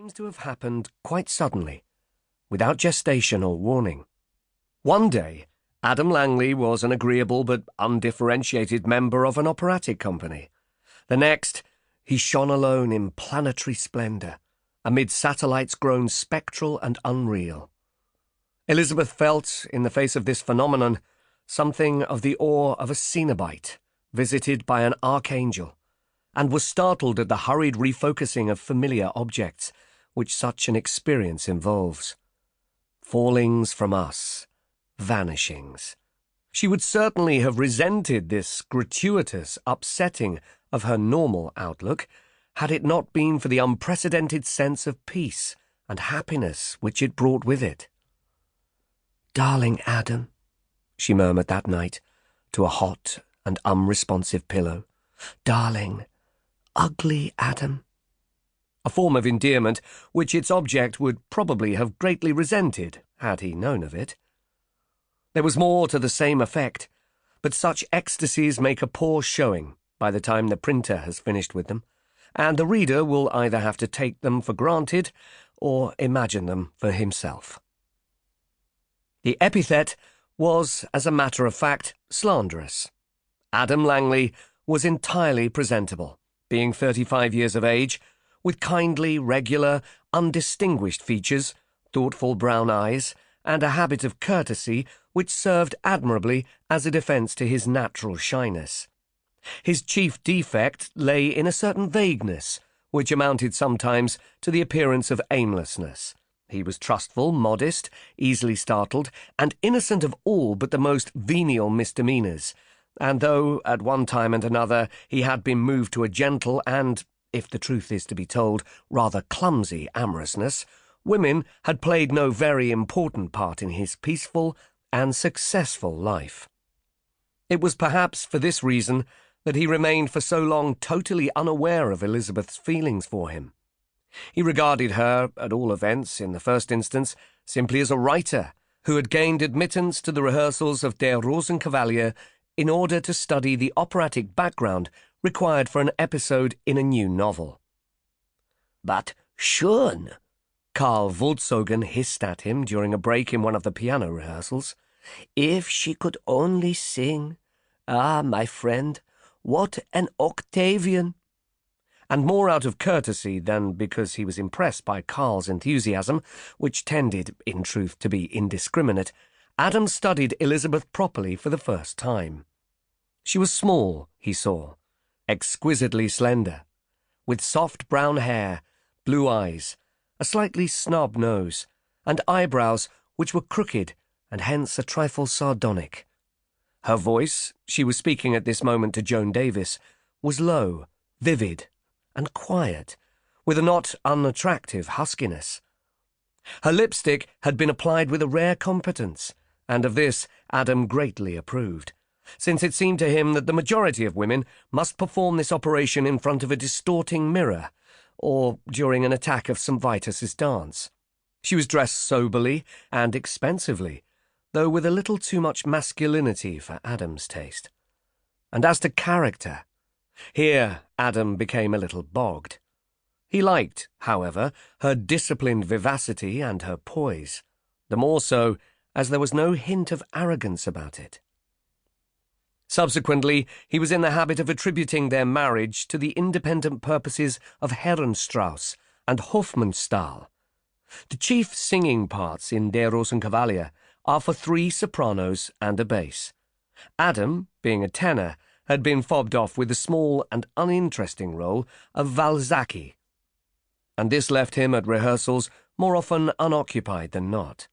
seems to have happened quite suddenly, without gestation or warning. One day, Adam Langley was an agreeable but undifferentiated member of an operatic company. The next, he shone alone in planetary splendour, amid satellites grown spectral and unreal. Elizabeth felt, in the face of this phenomenon, something of the awe of a cenobite visited by an archangel, and was startled at the hurried refocusing of familiar objects, which such an experience involves. Fallings from us, vanishings. She would certainly have resented this gratuitous upsetting of her normal outlook had it not been for the unprecedented sense of peace and happiness which it brought with it. "Darling Adam," she murmured that night to a hot and unresponsive pillow. "Darling, ugly Adam." A form of endearment which its object would probably have greatly resented had he known of it. There was more to the same effect, but such ecstasies make a poor showing by the time the printer has finished with them, and the reader will either have to take them for granted or imagine them for himself. The epithet was, as a matter of fact, slanderous. Adam Langley was entirely presentable, being 35 years of age, with kindly, regular, undistinguished features, thoughtful brown eyes, and a habit of courtesy which served admirably as a defence to his natural shyness. His chief defect lay in a certain vagueness, which amounted sometimes to the appearance of aimlessness. He was trustful, modest, easily startled, and innocent of all but the most venial misdemeanours, and though, at one time and another, he had been moved to a gentle and, if the truth is to be told, rather clumsy amorousness, women had played no very important part in his peaceful and successful life. It was perhaps for this reason that he remained for so long totally unaware of Elizabeth's feelings for him. He regarded her, at all events, in the first instance, simply as a writer who had gained admittance to the rehearsals of Der Rosenkavalier in order to study the operatic background required for an episode in a new novel. "But schön," Karl Wolzogen hissed at him during a break in one of the piano rehearsals. "If she could only sing. Ah, my friend, what an Octavian!" And more out of courtesy than because he was impressed by Karl's enthusiasm, which tended, in truth, to be indiscriminate, Adam studied Elizabeth properly for the first time. She was small, he saw, exquisitely slender, with soft brown hair, blue eyes, a slightly snub nose, and eyebrows which were crooked and hence a trifle sardonic. Her voice, she was speaking at this moment to Joan Davis, was low, vivid, and quiet, with a not unattractive huskiness. Her lipstick had been applied with a rare competence, and of this Adam greatly approved, since it seemed to him that the majority of women must perform this operation in front of a distorting mirror, or during an attack of St. Vitus's dance. She was dressed soberly and expensively, though with a little too much masculinity for Adam's taste. And as to character, here Adam became a little bogged. He liked, however, her disciplined vivacity and her poise, the more so as there was no hint of arrogance about it. Subsequently, he was in the habit of attributing their marriage to the independent purposes of Herrenstrauss and Hofmannsthal. The chief singing parts in Der Rosenkavalier are for 3 sopranos and a bass. Adam, being a tenor, had been fobbed off with the small and uninteresting role of Valzacchi, and this left him at rehearsals more often unoccupied than not.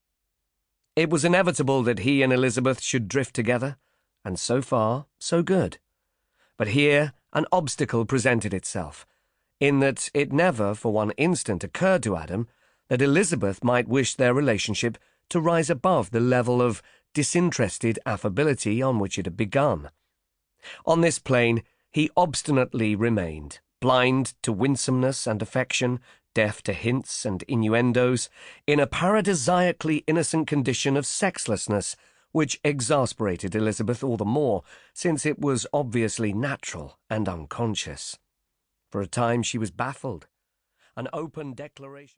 It was inevitable that he and Elizabeth should drift together, and so far, so good. But here an obstacle presented itself, in that it never for one instant occurred to Adam that Elizabeth might wish their relationship to rise above the level of disinterested affability on which it had begun. On this plane he obstinately remained, blind to winsomeness and affection, deaf to hints and innuendos, in a paradisiacally innocent condition of sexlessness, which exasperated Elizabeth all the more, since it was obviously natural and unconscious. For a time she was baffled. An open declaration